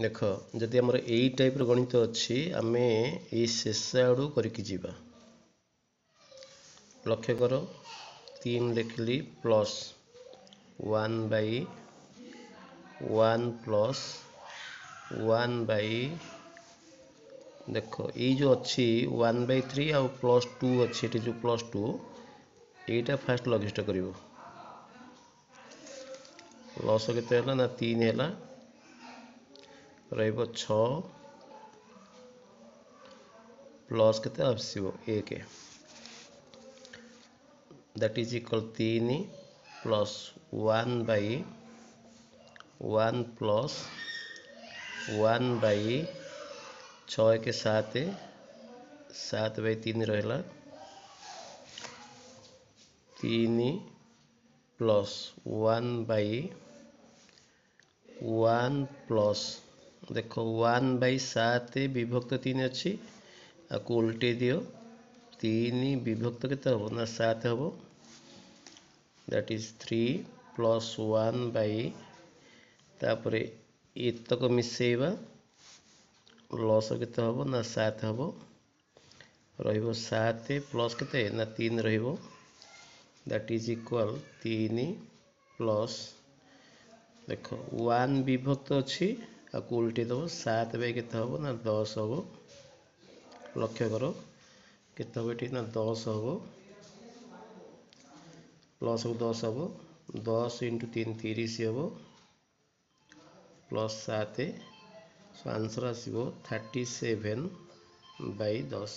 देख जदि आमर यही टाइप गणित अच्छी आम ये शेष आड़ करके जीवा लक्ष्य कर 3 लिखली प्लस 1/1 प्लस 1 देख ये जो अच्छी 1/3 आउ +2 अच्छी ये जो +2 यहीटा फास्ट लघिष्ठ कर लस के ना 3 है रहिबो 6 प्लस के आसो 1 that is equal 3 plus 1/1 plus 1/6 के 7 7/3 रहा 3 प्लस 1/1 प्लस देख 1/7 विभक्त 3 अच्छी आपको उल्टे दियो 3 विभक्त के हम ना 7 हम दैट इज 3 प्लस 1/तापर एतक मिसेबा लस के हम ना 7 हम रहिबो 7 प्लस के ना 3 रहिबो दैट इज इक्वल 3 प्लस देख 1 विभक्त अच्छी आपको उल्टे दब 7/के हम ना 10 हम लक्ष्य कर केते हम ये ना 10 हम प्लस 10 हम 10 × 3 30 हम प्लस 7 सो आंसर आसो 37/10।